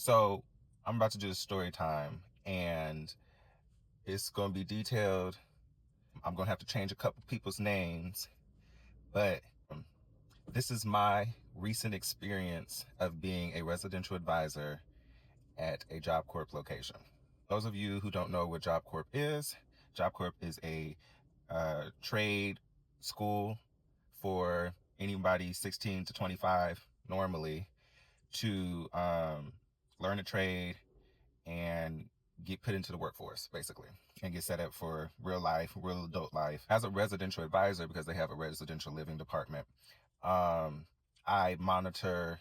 So I'm about to do a story time, and it's going to be detailed. I'm going to have to change a couple people's names, but this is my recent experience of being a residential advisor at a Job Corp location. Those of you who don't know what Job Corp is a trade school for anybody 16 to 25 normally to learn a trade and get put into the workforce, basically, and get set up for real life, real adult life. As a residential advisor, because they have a residential living department, I monitor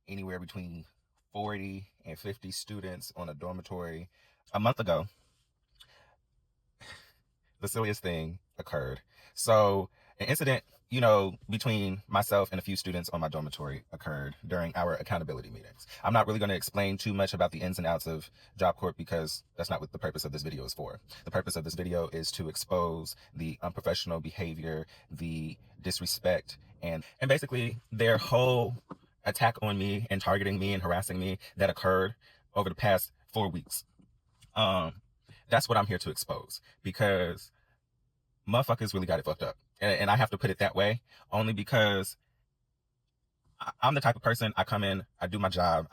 anywhere between 40 and 50 students on a dormitory. A month ago, the silliest thing occurred. So an incident, between myself and a few students on my dormitory occurred during our accountability meetings. I'm not really going to explain too much about the ins and outs of Job Corp because that's not what the purpose of this video is for. The purpose of this video is to expose the unprofessional behavior, the disrespect, and basically their whole attack on me and targeting me and harassing me that occurred over the past 4 weeks. That's what I'm here to expose, because motherfuckers really got it fucked up. And I have to put it that way only because I'm the type of person, I come in, I do my job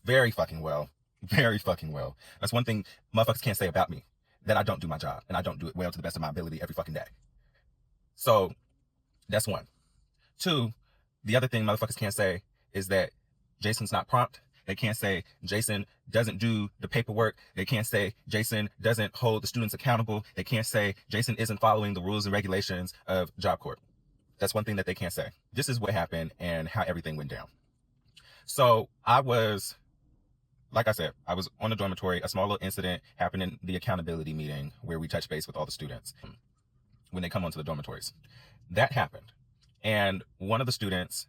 very fucking well. Very fucking well. That's one thing motherfuckers can't say about me, that I don't do my job, and I don't do it well to the best of my ability every fucking day. So that's one. Two, the other thing motherfuckers can't say is that Jason's not prompt. They can't say Jason doesn't do the paperwork. They can't say Jason doesn't hold the students accountable. They can't say Jason isn't following the rules and regulations of Job Corp. That's one thing that they can't say. This is what happened and how everything went down. So like I said, I was on the dormitory. A small little incident happened in the accountability meeting where we touch base with all the students when they come onto the dormitories. That happened. And one of the students,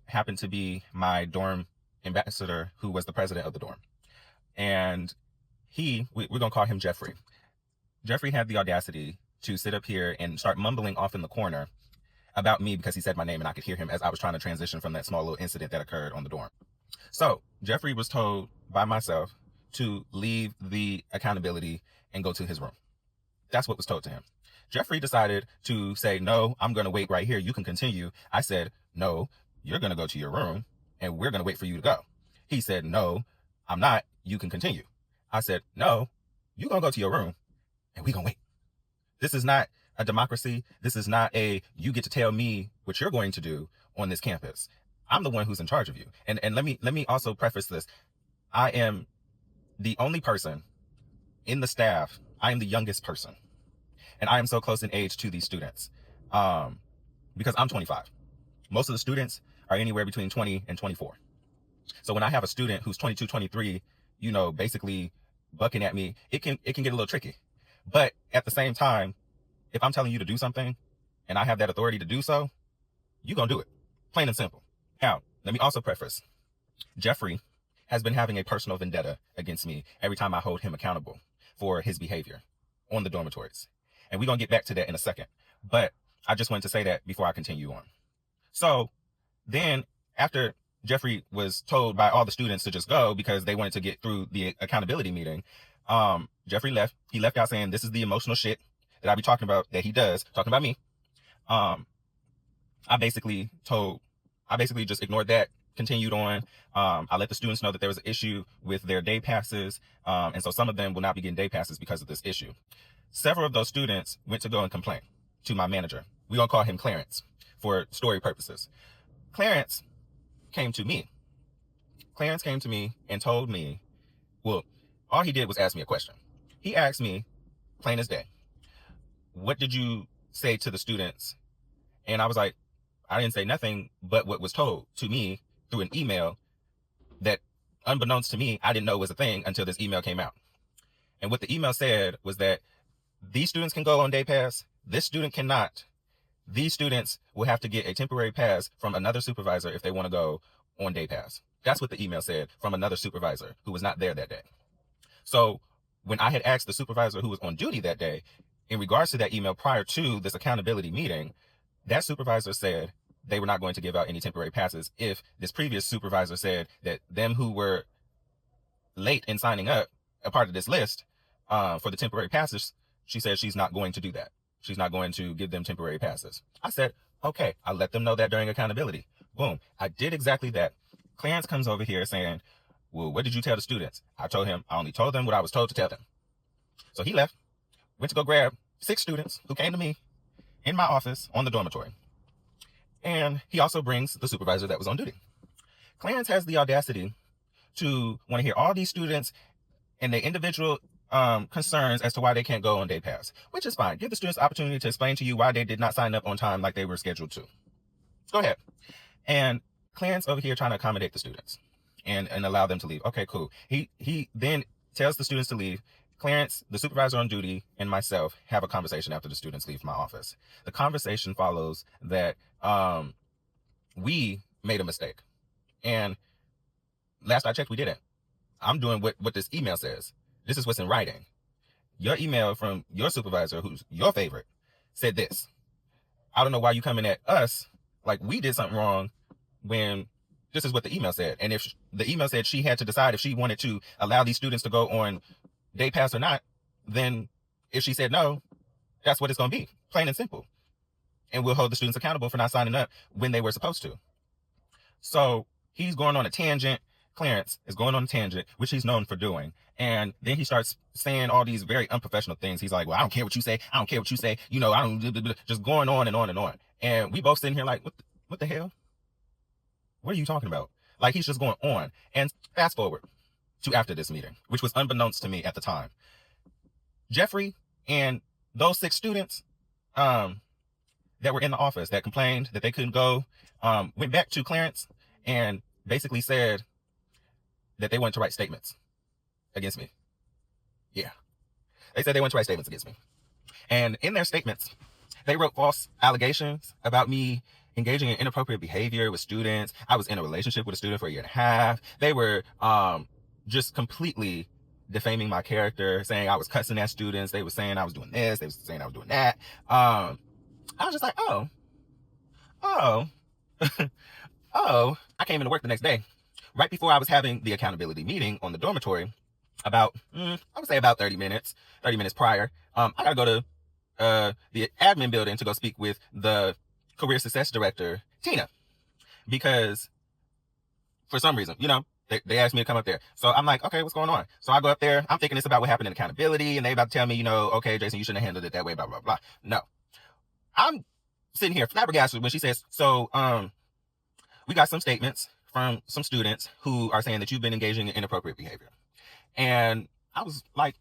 happened to be my dorm ambassador, who was the president of the dorm. And we're going to call him Jeffrey. Jeffrey had the audacity to sit up here and start mumbling off in the corner about me because he said my name and I could hear him as I was trying to transition from that small little incident that occurred on the dorm. So Jeffrey was told by myself to leave the accountability and go to his room. That's what was told to him. Jeffrey decided to say, no, I'm going to wait right here. You can continue. I said, no, you're going to go to your room and we're going to wait for you to go. He said, no, I'm not. You can continue. I said, no, you're going to go to your room and we're going to wait. This is not a democracy. This is not you get to tell me what you're going to do on this campus. I'm the one who's in charge of you. And let me also preface this. I am the only person in the staff. I am the youngest person. And I am so close in age to these students because I'm 25. Most of the students are anywhere between 20 and 24. So when I have a student who's 22, 23, basically bucking at me, it can get a little tricky. But at the same time, if I'm telling you to do something and I have that authority to do so, you're going to do it. Plain and simple. Now, let me also preface. Jeffrey has been having a personal vendetta against me every time I hold him accountable for his behavior on the dormitories. And we're going to get back to that in a second. But I just wanted to say that before I continue on. So then after Jeffrey was told by all the students to just go because they wanted to get through the accountability meeting, Jeffrey left. He left out saying, this is the emotional shit that I be talking about, that he does, talking about me. I basically just ignored that, continued on. I let the students know that there was an issue with their day passes. And so some of them will not be getting day passes because of this issue. Several of those students went to go and complain to my manager. We're going to call him Clarence for story purposes. Clarence came to me. Clarence came to me and told me, well, all he did was ask me a question. He asked me, plain as day, what did you say to the students? And I was like, I didn't say nothing but what was told to me through an email that, unbeknownst to me, I didn't know was a thing until this email came out. And what the email said was that these students can go on day pass. This student cannot. These students will have to get a temporary pass from another supervisor if they want to go on day pass. That's what the email said, from another supervisor who was not there that day. So when I had asked the supervisor who was on duty that day, in regards to that email prior to this accountability meeting, that supervisor said they were not going to give out any temporary passes if this previous supervisor said that them who were late in signing up a part of this list for the temporary passes, she said she's not going to do that. She's not going to give them temporary passes. I said, okay, I let them know that during accountability. Boom. I did exactly that. Clarence comes over here saying, well, what did you tell the students? I told him, I only told them what I was told to tell them. So he left, went to go grab 6 students who came to me in my office on the dormitory. And he also brings the supervisor that was on duty. Clarence has the audacity to want to hear all these students and their individual concerns as to why they can't go on day pass, which is fine. Give the students the opportunity to explain to you why they did not sign up on time like they were scheduled to. Go ahead. And Clarence over here trying to accommodate the students and allow them to leave. Okay, cool. He then tells the students to leave. Clarence, the supervisor on duty, and myself have a conversation after the students leave my office. The conversation follows that we made a mistake. And last I checked, we didn't. I'm doing what this email says. This is what's in writing. Your email from your supervisor, who's your favorite, said this. I don't know why you coming at us like we did something wrong when this is what the email said. And if the email said she had to decide if she wanted to allow these students to go on day pass or not, then if she said no, that's what it's going to be. Plain and simple. And we'll hold the students accountable for not signing up when they were supposed to. So he's going on a tangent. Clarence is going on a tangent, which he's known for doing. And then he starts saying all these very unprofessional things. He's like, well, I don't care what you say. I don't care what you say. You know, I don't, just going on and on and on. And we both sitting here like, what the hell? What are you talking about? Like, he's just going on. And fast forward to after this meeting, which was unbeknownst to me at the time. Jeffrey and those 6 students that were in the office that complained that they couldn't go, went back to Clarence and basically said that they wanted to write statements against me. Yeah. They said they wanted to write statements against me. And in their statements, they wrote false allegations about me engaging in inappropriate behavior with students. I was in a relationship with a student for 1.5 years. They were just completely defaming my character, saying I was cussing at students. They were saying I was doing this. They were saying I was doing that. I was just like, oh, oh. I came into work the next day, right before I was having the accountability meeting on the dormitory, about, I would say about 30 minutes prior. I got to go to the admin building to go speak with the career success director, Tina, because for some reason, you know, they asked me to come up there. So I'm like, okay, what's going on? So I go up there. I'm thinking it's about what happened in accountability, and they about to tell me, you know, okay, Jason, you shouldn't have handled it that way, blah, blah, blah. No. I'm sitting here flabbergasted when she says, so we got some statements from some students who are saying that you've been engaging in inappropriate behavior. And I was like,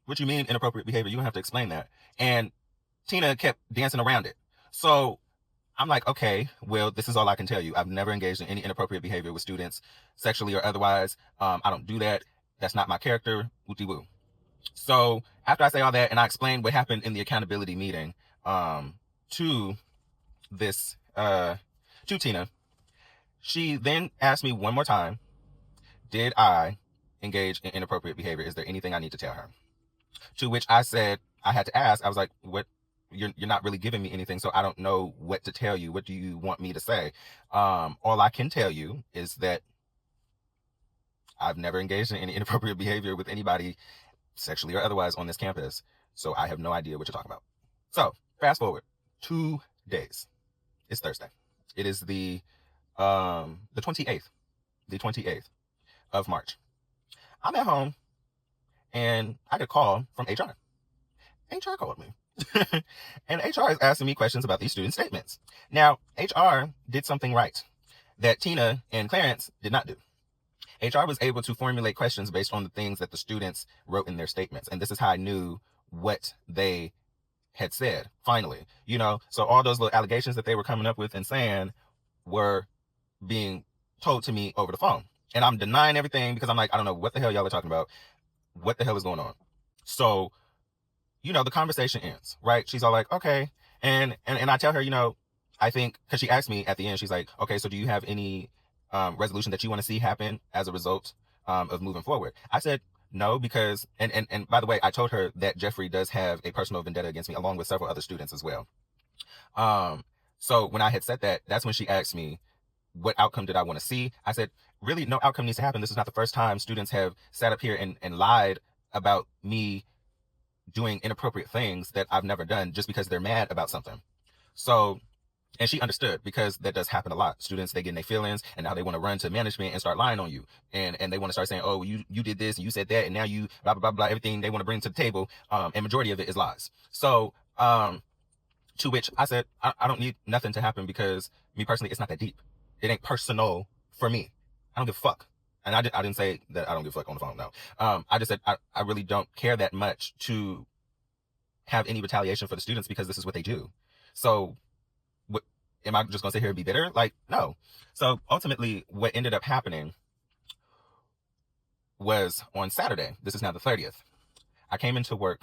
what you mean inappropriate behavior? You don't have to explain that. And Tina kept dancing around it. So I'm like, okay, well, this is all I can tell you. I've never engaged in any inappropriate behavior with students, sexually or otherwise. I don't do that. That's not my character. Wooty woo. So after I say all that and I explain what happened in the accountability meeting to Tina, she then asked me one more time, did I engage in inappropriate behavior? Is there anything I need to tell her? To which I said, I had to ask, I was like, what? You're not really giving me anything, so I don't know what to tell you. What do you want me to say? All I can tell you is that I've never engaged in any inappropriate behavior with anybody, sexually or otherwise, on this campus. So I have no idea what you're talking about. So fast forward 2 days. It's Thursday. It is the 28th of March. I'm at home and I get a call from HR. HR called me. And HR is asking me questions about these student statements. Now, HR did something right that Tina and Clarence did not do. HR was able to formulate questions based on the things that the students wrote in their statements. And this is how I knew what they had said, finally. You know, so all those little allegations that they were coming up with and saying were being told to me over the phone. And I'm denying everything because I'm like, I don't know what the hell y'all are talking about. What the hell is going on? So, you know, the conversation ends, right? She's all like, okay. And I tell her, you know, I think, because she asked me at the end, she's like, okay, so do you have any resolution that you want to see happen as a result of moving forward? I said, no, because, and by the way, I told her that Jeffrey does have a personal vendetta against me, along with several other students as well. So when I had said that, that's when she asked me, what outcome did I want to see? I said, really, no outcome needs to happen. This is not the first time students have sat up here and lied about me doing inappropriate things that I've never done just because they're mad about something. So, and she understood, because that does happen a lot. Students, they get in their feelings, and now they want to run to management and start lying on you. And they want to start saying, oh, you did this, and you said that, and now you blah, blah, blah, blah, everything they want to bring to the table. And majority of it is lies. So, to which I said, I don't need nothing to happen, because me personally, it's not that deep. It ain't personal for me. I don't give a fuck. And I didn't say that I don't give a fuck on the phone, no. I just said, I really don't care that much to have any retaliation for the students, because this is what they do. So what, am I just going to sit here and be bitter? Like, no. So ultimately, what ended up happening was on Saturday. This is now the 30th. I came into work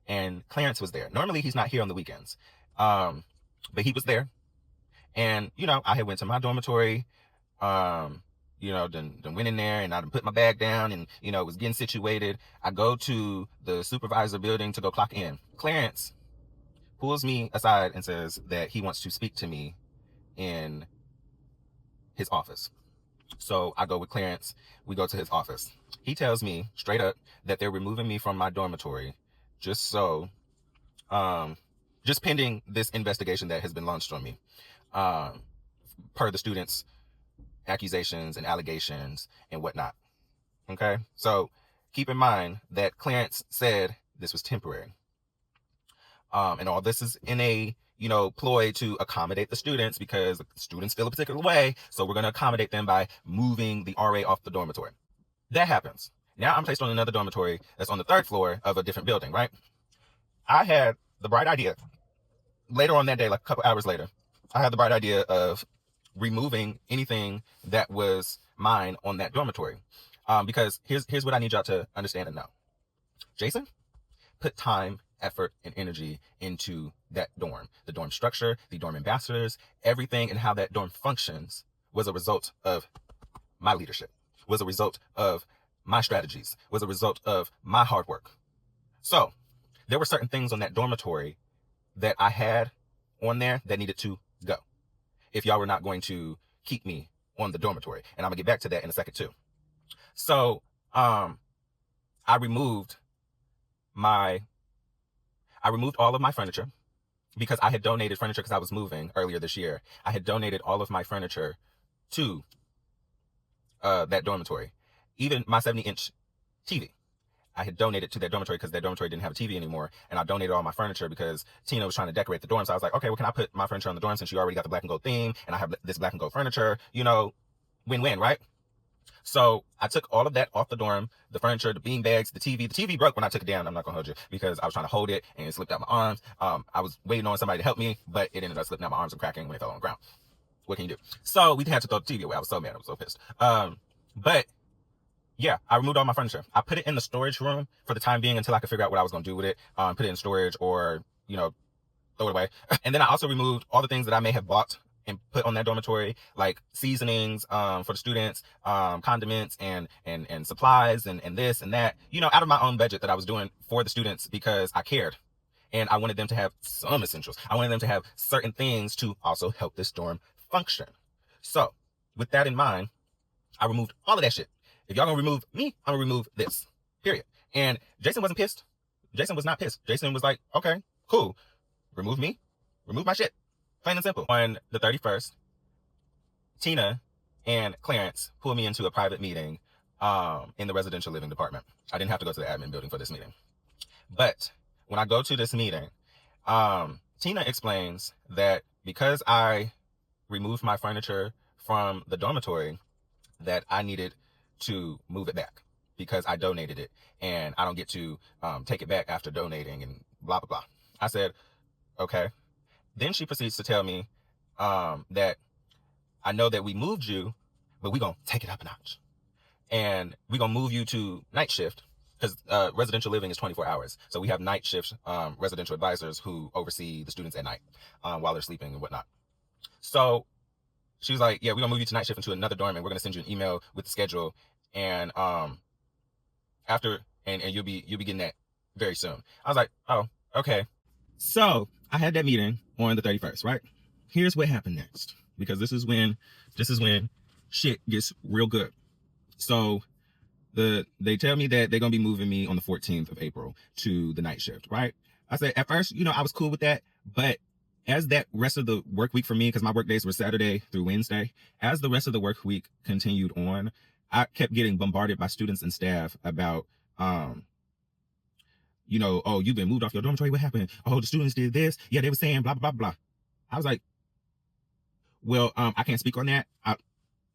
and Clarence was there. Normally, he's not here on the weekends. But he was there. And, I had went to my dormitory, done went in there, and I done put my bag down and, was getting situated. I go to the supervisor building to go clock in. Clarence pulls me aside and says that he wants to speak to me in his office. So I go with Clarence. We go to his office. He tells me straight up that they're removing me from my dormitory just pending this investigation that has been launched on me, per the students' accusations and allegations and whatnot. Okay, so keep in mind that Clarence said this was temporary, and all this is in a ploy to accommodate the students, because the students feel a particular way, so we're going to accommodate them by moving the RA off the dormitory. That happens. Now I'm placed on another dormitory that's on the 3rd floor of a different building, right? I had the bright idea later on that day, like a couple hours later, I had the bright idea of removing anything that was mine on that dormitory. Because here's what I need y'all to understand and know. Jason put time, effort, and energy into that dorm. The dorm structure, the dorm ambassadors, everything, and how that dorm functions was a result of my leadership, was a result of my strategies, was a result of my hard work. So there were certain things on that dormitory that I had on there that needed to go if y'all were not going to keep me on the dormitory. And I'm gonna get back to that in a second too. So I removed all of my furniture, because I had donated furniture because I was moving earlier this year. I had donated all of my furniture to that dormitory. Even my 70-inch TV, I had donated to that dormitory because that dormitory didn't have a TV anymore. And I donated all my furniture because Tina was trying to decorate the dorm. So I was like, okay, well, can I put my furniture on the dorm since you already got the black and gold theme and I have this black and gold furniture, win-win, right? So I took all of that off the dorm, the furniture, the bean bags, the TV. The TV broke when I took it down. I'm not gonna hold you, because I was trying to hold it and it slipped out my arms. I was waiting on somebody to help me, but it ended up slipping out my arms and cracking when it fell on the ground. What can you do? So we had to throw the TV away. I was so mad. I was so pissed. But yeah, I removed all my furniture. I put it in the storage room for the time being until I could figure out what I was going to do with it. Put it in storage or, throw it away. And then I also removed all the things that I may have bought and put on that dormitory, like seasonings for the students, condiments and supplies and this and that, out of my own budget that I was doing for the students, because I cared. And I wanted them to have some essentials. I wanted them to have certain things to also help this dorm function. So with that in mind, I removed all of that shit. If y'all gonna remove me, I'm gonna remove this, period. And Jason wasn't pissed. Jason was not pissed. Jason was like, okay, cool. Remove me, remove my shit. Plain and simple. On the 31st, Tina and Clarence pulled me into a private meeting in the residential living department. I didn't have to go to the admin building for this meeting. But when I go to this meeting, Tina explains that because I removed my furniture from the dormitory, that I needed to move it back because I donated it and I don't get to take it back after donating and blah, blah, blah. I said, okay. Then she proceeds to tell me that I know that we moved you, but we're going to take it up a notch. And we're going to move you to night shift, because residential living is 24 hours. So we have night shift residential advisors who oversee the students at night while they're sleeping and whatnot. So she was like, yeah, we're going to move you to night shift into another dorm, and we're going to send you an email with the schedule. And you'll be getting that very soon. I was like, oh, okay. So I had that meeting on the 31st, right? Here's what happened next. because this is when shit gets real good. So they tell me that they're gonna be moving me on the 14th of April to the night shift, right? I said at first, I was cool with that, but as that rest of the work week for me, because my work days were Saturday through Wednesday, as the rest of the work week continued on, I kept getting bombarded by students and staff about, oh, you've been moved off your dormitory. What happened? Oh, the students did this. Yeah, they were saying blah, blah, blah, blah. I was like, well, I can't speak on that.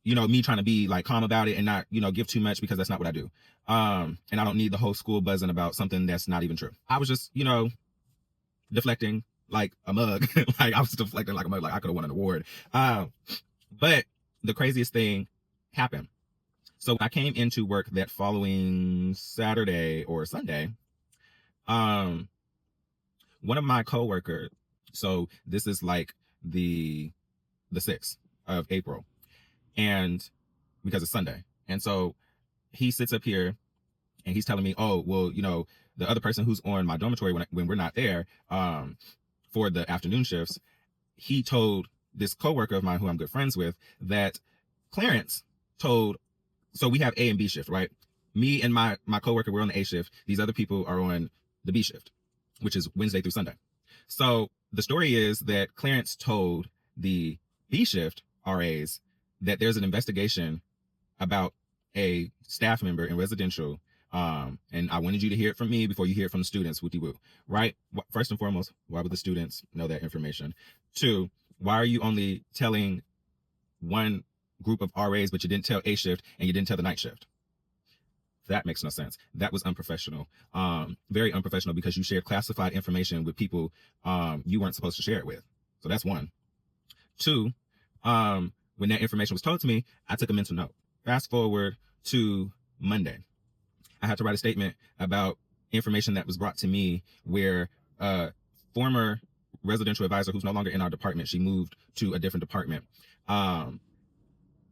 Me trying to be like calm about it and not, give too much, because that's not what I do. And I don't need the whole school buzzing about something that's not even true. I was just, deflecting like a mug. Like I was deflecting like a mug, like I could have won an award. But the craziest thing happened. So when I came into work that following Saturday or Sunday, one of my coworkers, so this is like the 6th of April, and because it's Sunday. And so he sits up here and he's telling me, oh, well, the other person who's on my dormitory when we're not there, for the afternoon shifts, he told this coworker of mine who I'm good friends with that Clarence told, so we have A and B shift, right? Me and my coworker, we're on the A shift. These other people are on the B shift, which is Wednesday through Sunday. So the story is that Clarence told the B shift RAs that there's an investigation about a staff member in residential. And I wanted you to hear it from me before you hear it from the students, wooty woo, right? First and foremost, why would the students know that information? 2, why are you only telling one group of RAs, but you didn't tell A shift and you didn't tell the night shift? That makes no sense. That was unprofessional. Very unprofessional, because you shared classified information with people you weren't supposed to share it with. So that's 1. 2, when that information was told to me, I took a mental note. Fast forward to Monday. I had to write a statement about information that was brought to me where a former residential advisor who's no longer in our department, she moved to a different department.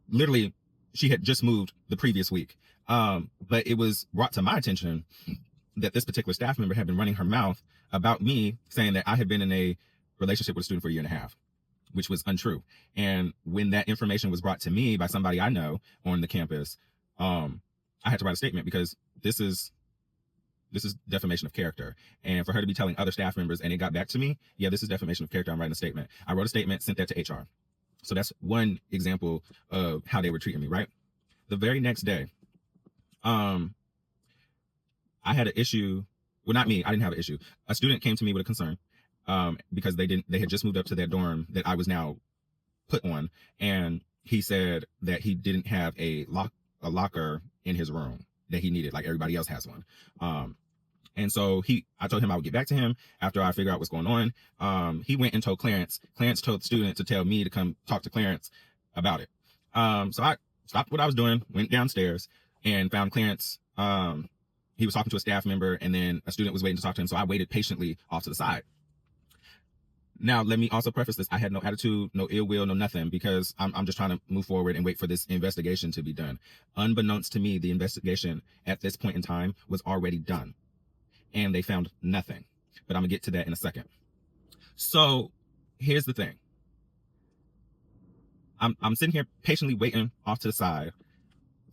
Literally, she had just moved the previous week. But it was brought to my attention that this particular staff member had been running her mouth about me, saying that I had been in a relationship with a student for a year and a half, which was untrue. And when that information was brought to me by somebody I know on the campus, I had to write a statement, because this is defamation of character. And for her to be telling other staff members and it got back to me, yeah, this is defamation of character. I'm writing a statement. I wrote a statement, sent that to HR. So that's one example of how they were treating me, right? The very next day, I had an issue. Well, not me. I didn't have an issue. A student came to me with a concern, because they had just moved up to that dorm that I was now put on. And he said that he didn't have a locker in his room that he needed, like everybody else has one. And so I told him I would get back to him after I figure out what's going on. He went and told Clarence. Clarence told the student to tell me to come talk to Clarence about it. So I stopped what I was doing, went downstairs, and found Clarence. He was talking to a staff member, and then a student was waiting to talk to him. So I waited patiently off to the side. Now, let me also preface this. I had no attitude, no ill will, no nothing, because I'm just trying to move forward and wait for this investigation to be done. Unbeknownst to me, the investigation at this point in time was already done, and they found nothing. But I'm gonna get to that in a second. So here's the thing. I'm sitting here patiently waiting off to the side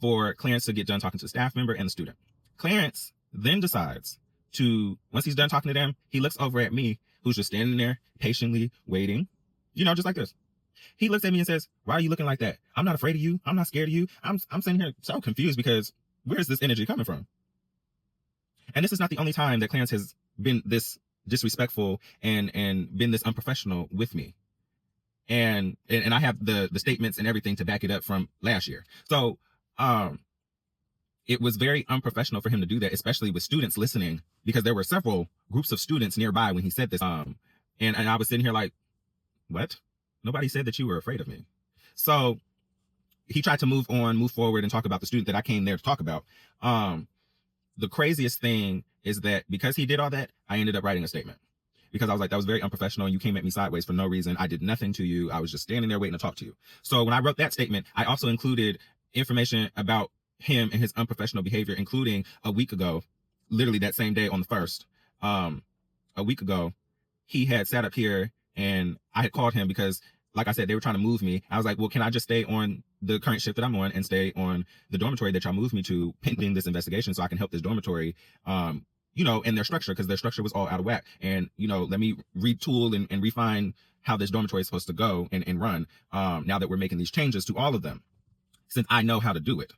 for Clarence to get done talking to the staff member and the student. Clarence then decides to, once he's done talking to them, he looks over at me, who's just standing there patiently waiting, just like this. He looks at me and says, why are you looking like that? I'm not afraid of you. I'm not scared of you. I'm sitting here so confused, because where's this energy coming from? And this is not the only time that Clarence has been this disrespectful and been this unprofessional with me. And I have the statements and everything to back it up from last year. So, it was very unprofessional for him to do that, especially with students listening, because there were several groups of students nearby when he said this. And I was sitting here like, what? Nobody said that you were afraid of me. So he tried to move forward and talk about the student that I came there to talk about. The craziest thing is that because he did all that, I ended up writing a statement, because I was like, that was very unprofessional. And you came at me sideways for no reason. I did nothing to you. I was just standing there waiting to talk to you. So when I wrote that statement, I also included information about him and his unprofessional behavior, including a week ago, literally that same day on the 1st, a week ago, he had sat up here and I had called him because like I said, they were trying to move me. I was like, well, can I just stay on the current shift that I'm on and stay on the dormitory that y'all moved me to pending this investigation so I can help this dormitory, in their structure, because their structure was all out of whack. And, let me retool and refine how this dormitory is supposed to go and run, now that we're making these changes to all of them, since I know how to do it.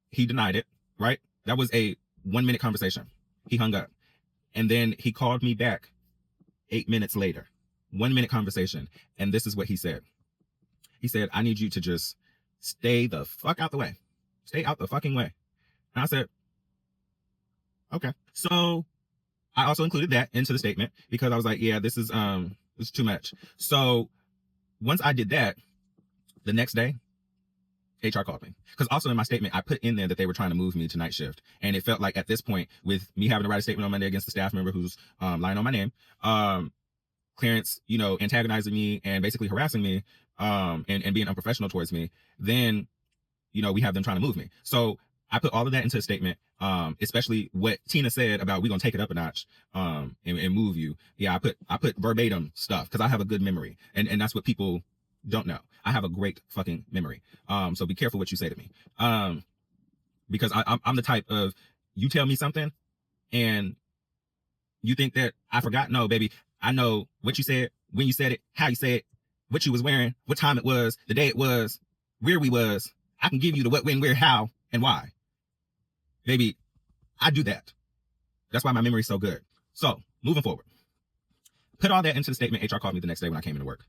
He denied it, right? That was a 1-minute conversation. He hung up. And then he called me back 8 minutes later. 1-minute conversation. And this is what he said. He said, I need you to just stay the fuck out the way. Stay out the fucking way. And I said, okay. So I also included that into the statement because I was like, yeah, this is too much. So once I did that, the next day, HR called me. Because also in my statement, I put in there that they were trying to move me to night shift. And it felt like at this point, with me having to write a statement on Monday against the staff member who's lying on my name, Clarence, antagonizing me and basically harassing me, and being unprofessional towards me, then, we have them trying to move me. So I put all of that into a statement, especially what Tina said about we're going to take it up a notch, and move you. Yeah, I put verbatim stuff because I have a good memory. And that's what people don't know. I have a great fucking memory. So be careful what you say to me. Because I'm the type of, you tell me something and you think that I forgot. No, baby. I know what you said, when you said it, how you said it, what you was wearing, what time it was, the day it was, where we was. I can give you the what, when, where, how, and why. Baby, I do that. That's why my memory's so good. So moving forward, put all that into the statement. HR called me the next day when I came into work.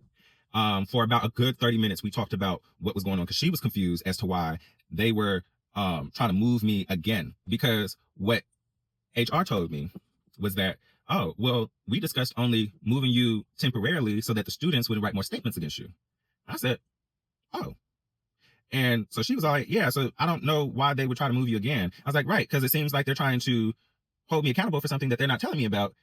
For about a good 30 minutes, we talked about what was going on because she was confused as to why they were trying to move me again. Because what HR told me was that, oh, well, we discussed only moving you temporarily so that the students wouldn't write more statements against you. I said, oh. And so she was all like, yeah, so I don't know why they would try to move you again. I was like, right, because it seems like they're trying to hold me accountable for something that they're not telling me about.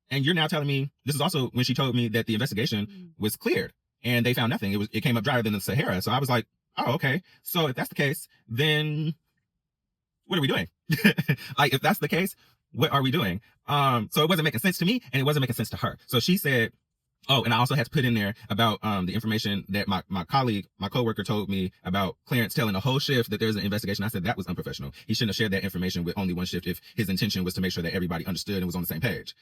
And you're now telling me, this is also when she told me that the investigation was cleared and they found nothing. It came up drier than the Sahara. So I was like, oh, okay. So if that's the case, then what are we doing? Like, if that's the case, what are we doing? So it wasn't making sense to me and it wasn't making sense to her. So she said, oh, and I also had to put in there about the information that my colleague, my coworker told me about Clarence telling the whole shift that there's an investigation. I said that was unprofessional. He shouldn't have shared that information with only one shift if his intention was to make sure that everybody understood and was on the same page.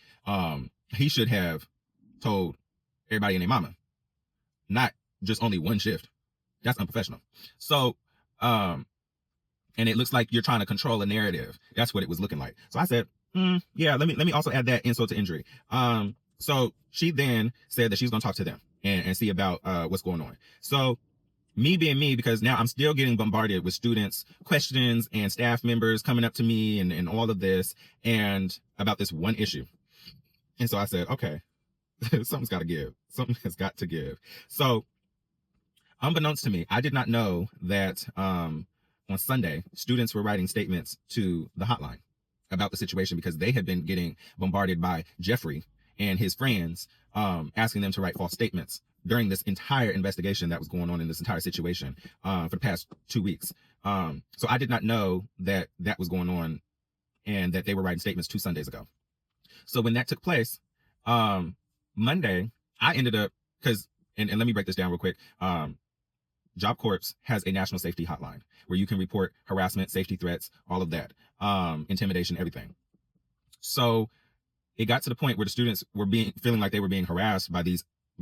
He should have told everybody and their mama, not just only one shift. That's unprofessional. So, and it looks like you're trying to control a narrative. That's what it was looking like. So I said, yeah, let me also add that insult to injury. So she then said that she's going to talk to them and see about what's going on. So me being me, because now I'm still getting bombarded with students' questions and staff members coming up to me and all of this and about this one issue. And so I said, okay, something's got to give. Something has got to give. So unbeknownst to me, I did not know that on Sunday, students were writing statements to the hotline about the situation because they had been getting bombarded by Jeffrey and his friends, asking them to write false statements during this entire investigation that was going on in this entire situation, for the past 2 weeks. So I did not know that that was going on and that they were writing statements 2 Sundays ago. So when that took place, Monday, I ended up, and let me break this down real quick. Job Corps has a national safety hotline where you can report harassment, safety threats, all of that, intimidation, everything. So it got to the point where the students were feeling like they were being harassed by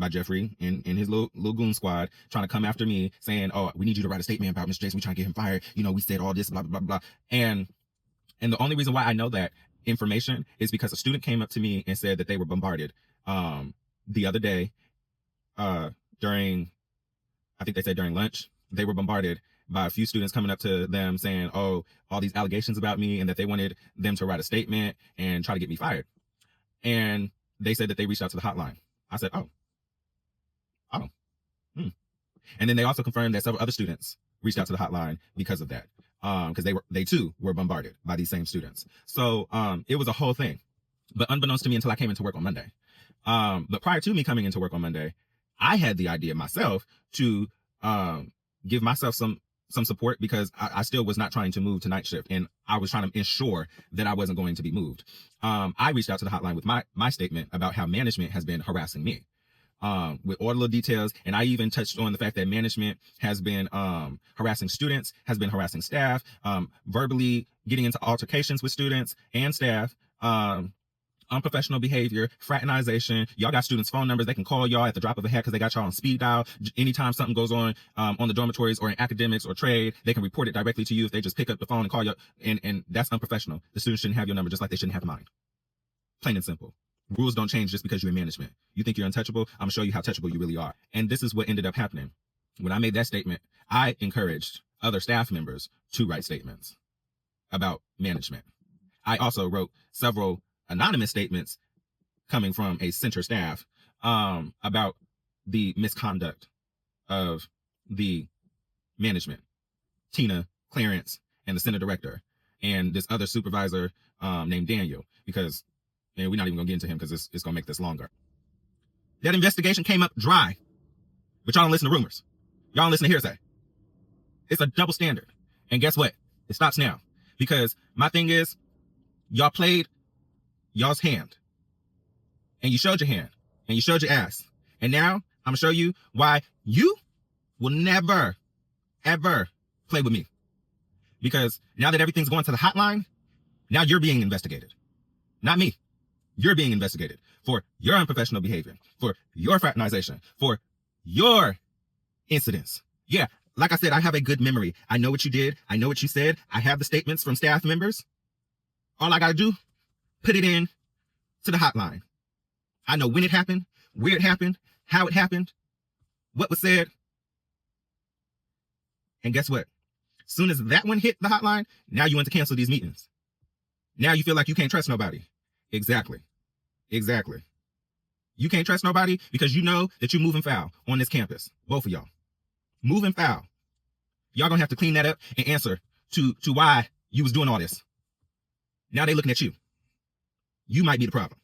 Jeffrey and his little goon squad trying to come after me saying, oh, we need you to write a statement about Mr. Jason. We trying to get him fired. We said all this, blah, blah, blah, blah. And the only reason why I know that information is because a student came up to me and said that they were bombarded, the other day, during lunch, they were bombarded by a few students coming up to them saying, oh, all these allegations about me and that they wanted them to write a statement and try to get me fired. And they said that they reached out to the hotline. I said, oh. And then they also confirmed that several other students reached out to the hotline because of that. Because they too were bombarded by these same students. So it was a whole thing. But unbeknownst to me until I came into work on Monday. But prior to me coming into work on Monday, I had the idea myself to give myself some support because I still was not trying to move to night shift and I was trying to ensure that I wasn't going to be moved. I reached out to the hotline with my statement about how management has been harassing me. with all the little details. And I even touched on the fact that management has been harassing students, has been harassing staff, verbally getting into altercations with students and staff, unprofessional behavior, fraternization. Y'all got students' phone numbers. They can call y'all at the drop of a hat because they got y'all on speed dial. Anytime something goes on the dormitories or in academics or trade, they can report it directly to you if they just pick up the phone and call you. And that's unprofessional. The students shouldn't have your number, just like they shouldn't have mine. Plain and simple. Rules don't change just because you're in management. You think you're untouchable? I'm gonna show you how touchable you really are. And this is what ended up happening. When I made that statement, I encouraged other staff members to write statements about management. I also wrote several anonymous statements coming from a center staff about the misconduct of the management, Tina, Clarence, and the center director, and this other supervisor named Daniel, because we're not even gonna get into him because it's gonna make this longer. That investigation came up dry, but y'all don't listen to rumors. Y'all don't listen to hearsay. It's a double standard. And guess what? It stops now. Because my thing is, y'all played y'all's hand. And you showed your hand. And you showed your ass. And now, I'm going to show you why you will never, ever play with me. Because now that everything's going to the hotline, now you're being investigated. Not me. You're being investigated for your unprofessional behavior, for your fraternization, for your incidents. Yeah, like I said, I have a good memory. I know what you did. I know what you said. I have the statements from staff members. All I got to do, put it in to the hotline. I know when it happened, where it happened, how it happened, what was said. And guess what? As soon as that one hit the hotline, now you want to cancel these meetings. Now you feel like you can't trust nobody. Exactly. You can't trust nobody because you know that you're moving foul on this campus. Both of y'all. Moving foul. Y'all gonna have to clean that up and answer to why you was doing all this. Now they looking at you. You might be the problem.